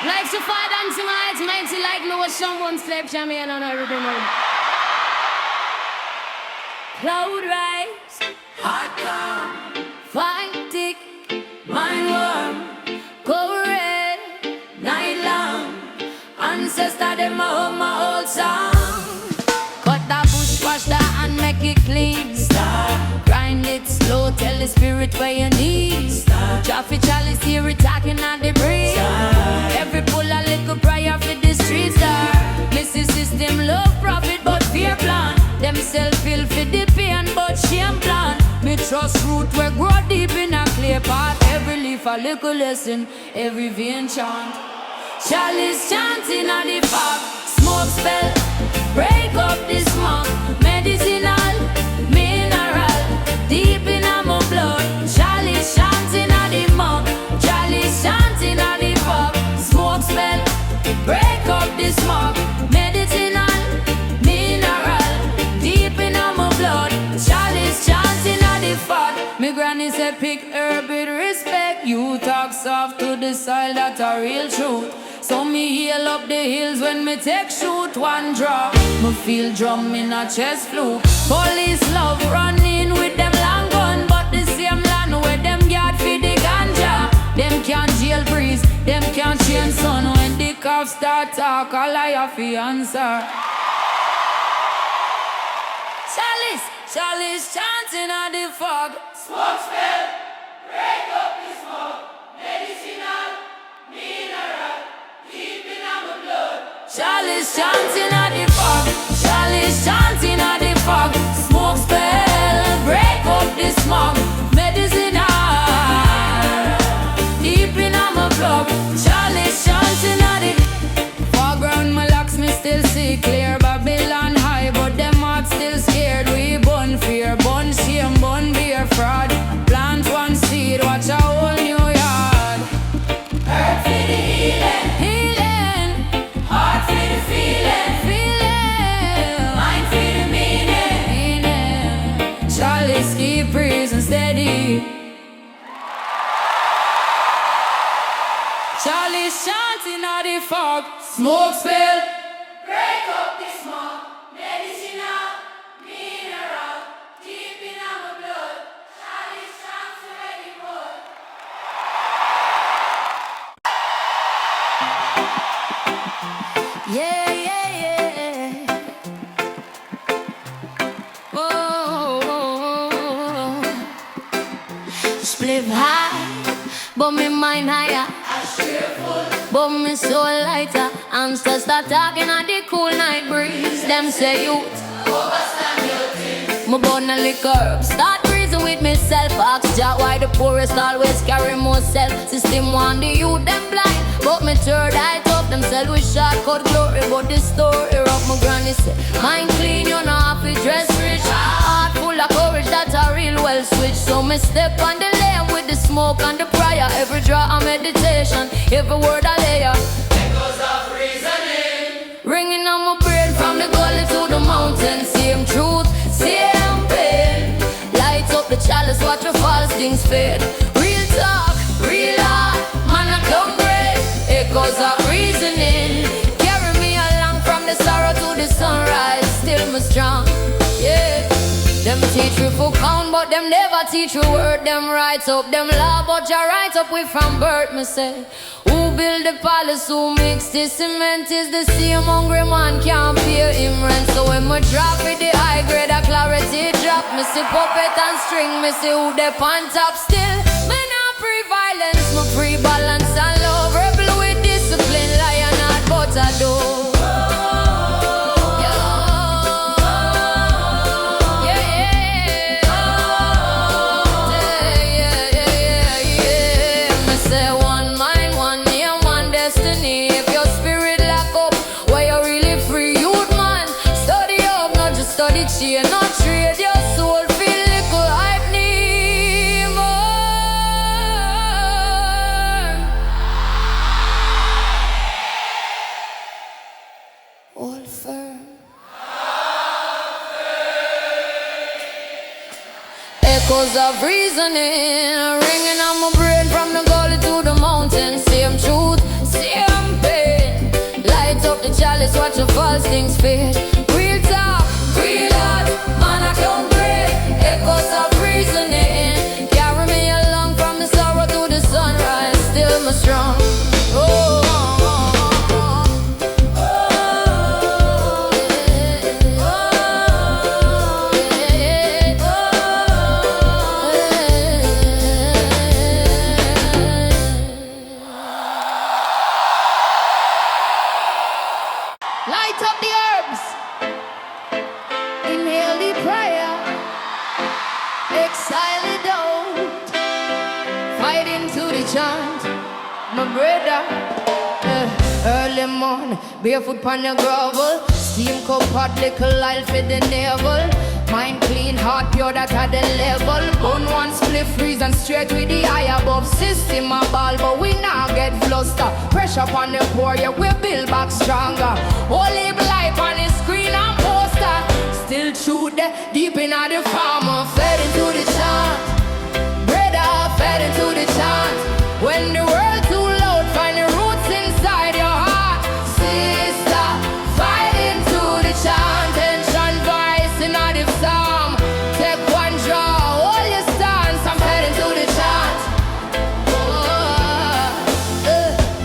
Like to fight dancing my head, mighty like me was someone slept champion on a rhythm. Cloud rise, heart calm, fight tick, mind warm, go red, night long. Ancestor them my old song. Cut the bush, wash that and make it clean. Start. Grind it slow, tell the spirit where you need. Traffic Chalice here, it talking on the breeze. Every pull a little prayer for the street star. Missy system love profit but fear plan. Them self-feel for the pain but shame plan. Me trust root where grow deep in a clear path. Every leaf a little lesson, every vein chant. Chalice chanting on the fog. Smoke spell, break up the smoke. Medicinal, mineral, deep in my blood. Chalice chanting on the mug. Chalice chanting on the fog. Smoke spell, break up the smoke. Medicinal, mineral, deep in my blood. Chalice chanting on the fog. Me granny said pick herb with respect. You talk soft to the soil, that's a real truth. So me heal up the hills when me take shoot one drop. Me feel drum in a chest fluke. Police love running with them long gun, but the same land where them guard for the ganja. Them can't jail breeze, them can't change sun. When the cops start talk, all I have to answer. Chalice, Chalice chanting on the fog. Smoke spell, break up the smoke. Medicinal, mineral, deep in our blood. Chalice chanting on the fog. Chalice chanting on the fog. Smoke spell, break up the smoke. Medicinal, deep in our blood. Chalice chanting on the foreground. My locks me still see clear. Babylon high, but them hearts still scared. We bun fear, bun shame, bun beer fraud. Plant one seed, watch a whole new yard. Earth for the healing, healing. Heart for the feeling, feeling. Mind for the meaning, meaning. Chalice keep breathing steady. Chalice chanting on the fog. Smoke spill, break up the smoke. Medicinal, mineral, deep in our blood. Chalice chanting anymore. Yeah, yeah, yeah. Oh, split high, but me mind higher. But me soul lighter. Hamsters start talking on the cool night breeze. Them say youth, overstand your things. Me burn a liquor, start breathing with myself. Ask Jah why the poorest always carry more self. System want the youth them blind, but me third eye tough. Them sell with shortcut glory, but the story up. My granny say, mind clean, you know have to dress rich. Heart full of courage, that's a real well switch. So me step on the lane with the smoke and the prayer. Every draw a meditation, every word I layer. Echoes of reasoning, ringing on my brain from the gully to the mountain. Same truth, same pain. Lights up the chalice, watch the false things fade. Real talk, real heart, man I come great. Echoes of reasoning, carry me along from the sorrow to the sunrise. Still me strong, yeah. Them teach you for count, but them never teach you word. Them writes up, them law, but you write up we from birth. Me say, who build the palace, who mix the cement is the same hungry man can't pay him rent. So when me drop it, the high grade of clarity drop. Me see puppet and string, me see who they on top still. Me not pre-violence, me pre-balance and love. Rebel with discipline, lion not but I do. She not trade your soul, feel little hype need more. All firm. Echoes of reasoning ringing on my brain from the gully to the mountain. Same truth, same faith. Real talk, real heart, man I count great. Echoes of reasoning carry me along from the sorrow to the sunrise. Still my strong. Oh. Light up the herbs. Inhale the prayer. Exhale it out. Fight into the chant. My brother. Early morning, barefoot on the gravel. Steam cup hot, little oil for the navel. Mind clean, heart pure, that at the level. Bone one split, freeze and straight with the eye above. System a ball, but we now get fluster. Pressure upon the poor, yeah, we build back stronger. Only life on the screen and poster. Still true there, deep in the farmer. Fed into the chant. Brother, fed into the chant. When the world too loud, find the roots inside your heart. Sister, fight into the chant. Tension voice in the psalm. Take one draw, hold your stance. I'm fed into the chant.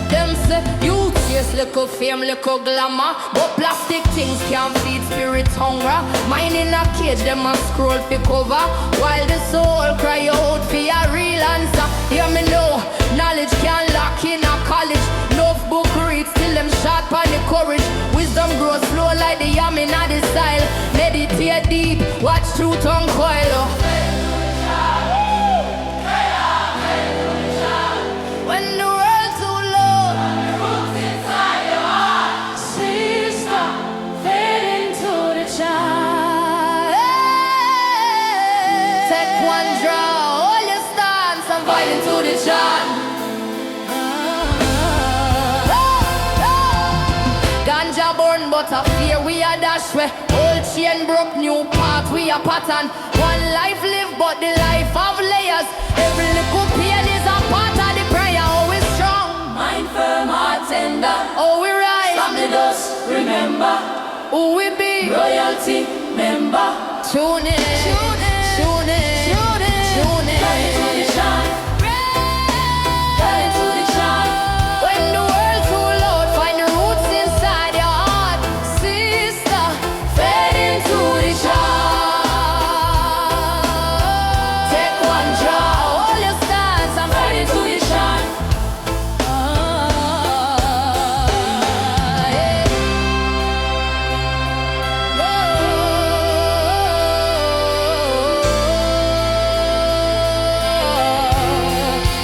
Them say you chase little fame, little glamour, but plastic things can't feed spirit hunger. Mine in a cage, them a scroll for cover, while the soul cry out for a real answer. Hear me know, knowledge can't lock in a college. Love book read, still them sharp on the courage. Wisdom grows slow like the yam in the style. Meditate deep, watch truth uncoil. When the world too low, roots inside your heart. Sister, fade into the chant. Take one draw, hold your stance and fight into the chant. Ganja burn, but a fear we a dash way. Old chain broke, new path we a pattern. One life live, but the life of layers. Every little pain is a part of the prayer. Always strong, mind firm, heart tender. Oh, we rise from the dust. Remember who we be, royalty member. Tune in, tune in, tune in, tune in, tune in. Fly into the chant, fly into the chant. When the world too loud, find the roots inside your heart. Sister, fade into the chant. Take one draw, hold your stance and fade into the chant.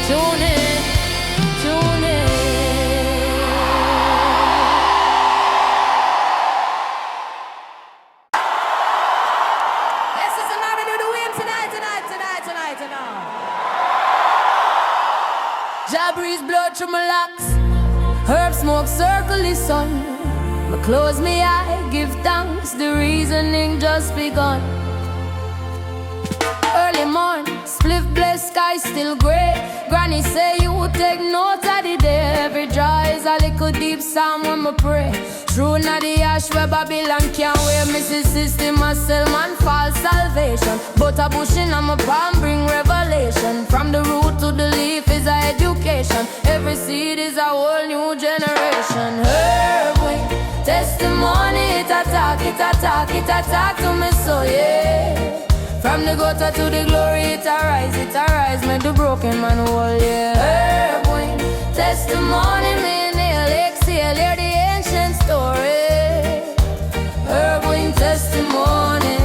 Tune in, tune in. This is another do the win tonight. Ja breeze blood through my locks. Herb smoke circle the sun. I close me eye, give thanks. The reasoning just begun. Early morn, spliff blessed sky still grey. Granny say you take note of the day. Every draw is a little deep psalm when I pray. True na the ash where Babylon can't wear. Mrs. System a sell man false salvation. But a bush in my palm bring revelation. From the root to the leaf is a education. Every seed is a whole new generation. Herb wing, testimony, it attack to me so yeah. From the gutter to the glory, it arise, make the broken man whole, yeah. Herb wing, testimony, me inhale, exhale, hear the ancient story. Herb wing, testimony.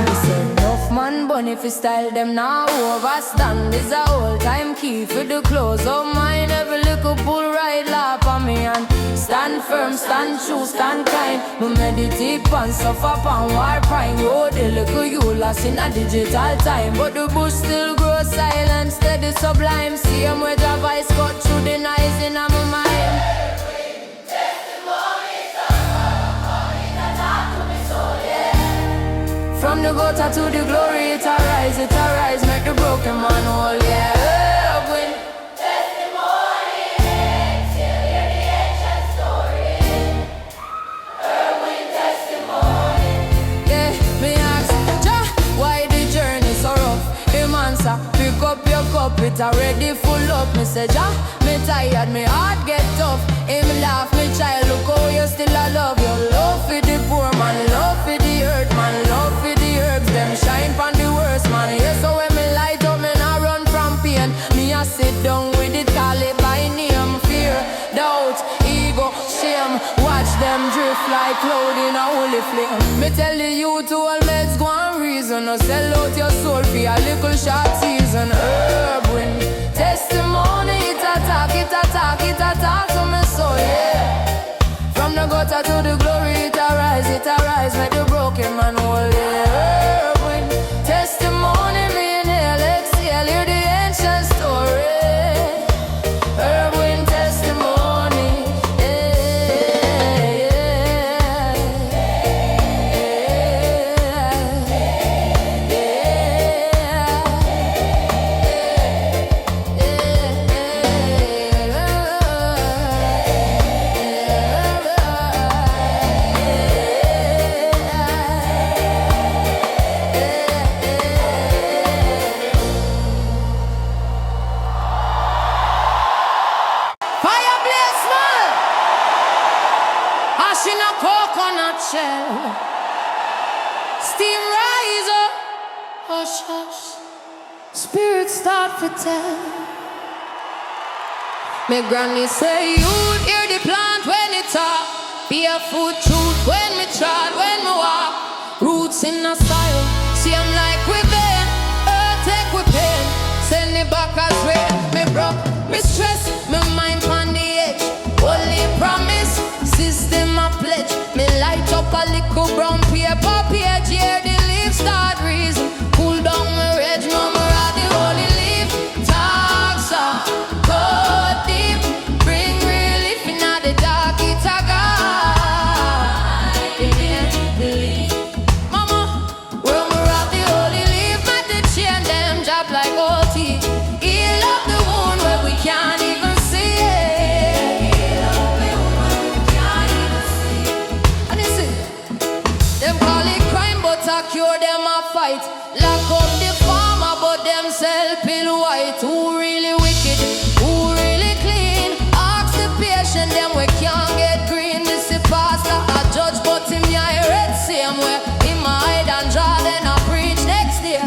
We say enough man bun if you style them now overstand. Is a whole time key for the clothes of mine. Every little pull right lap on me and stand firm, stand true, stand kind. Me meditate and suffer pan war prime. Road the little you lost in a digital time. But the bush still grows silent, steady sublime. See him with a voice cut through the noise in my mind. From the gutter to the glory, it arise, make the broken man whole, yeah. Herb wing, testimony, still hear the ancient story. it already full up. Me say, Jah, me tired, me heart get tough. Him laugh, me child, look how you still a love. Your love for the poor man, love for the earth man, love for the herbs. Them shine from the worst man. Yes, so when me light up, me not run from pain. Me a sit down with it, call it by name. Fear, doubt, ego, shame. Watch them drift like cloud in a holy flame. Me tell the youth to all meds go and reason. No sell out your soul for a little short season. Herb wind, testimony, it attack, it attack, it attack to me soul, yeah. From the gutter to the glory, it arise, make the broken man whole, yeah. Herb wind, testimony, me inhale, exhale, hear the ancient story. Herb wind, testimony, fire blaze small, ash in a coconut shell, steam rise up, hush hush, spirit start to tell. Me granny say you hear the plant when it talk, be a food truth when me trod, when me walk, roots in a soil, see I'm like we bend, earth take we pain, send it back as rain. Me broke, me stress, me mind on the edge, only promise, system a pledge. Me light up a little brown paper page, hear the leaves start reason, cool down me rage, murmur at the holy leaf, talks up, go deep, bring relief in the dark, it's a guide. Mama, murmur at the holy leaf, make the chain them drop like OT, heal up the wound where we can't even see it. Heal up the wound where we can't even see it. And you see, them call it crime, but I cure them a fight. Lock up the farmer, but them sell pill white. Who really wicked? Who really clean? Ask the patient, them we can't get green. This is pastor, a judge, but him eye red same way. Him a hide and draw, then I preach next day.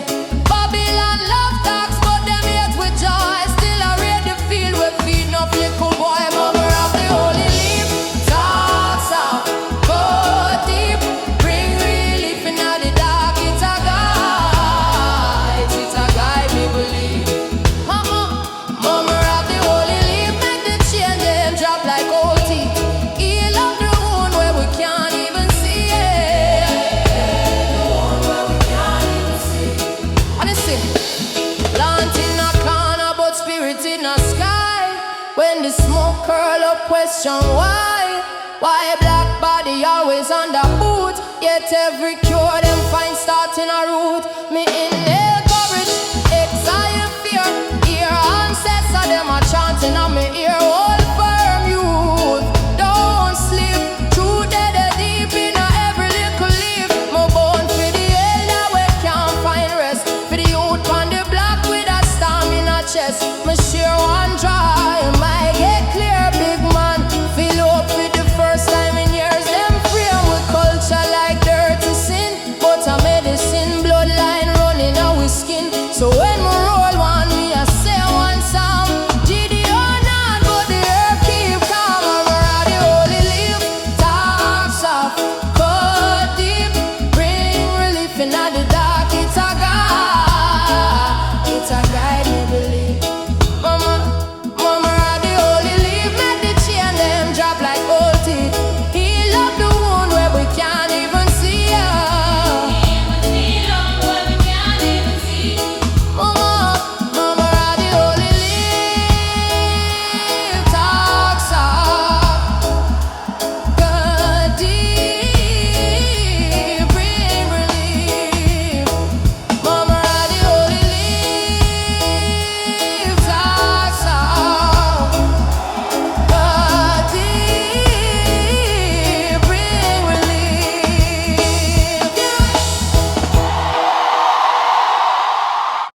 Babylon love talks, but them hate with joy. Still I read the field, we feed no little boy. Murmur of the holy leaf, talks out, go deep, bring relief in the dark. It's a guide, me believe. Mama, murmur of the holy leaf, make the chain them drop like OT. Heal up the wound where we can't even see it. The wound where we can't even see it. And you see, plant in a corner, but spirit in a sky. When the smoke curl up, question why? Why black body always under boot? Yet every cure them find starting a root. Me in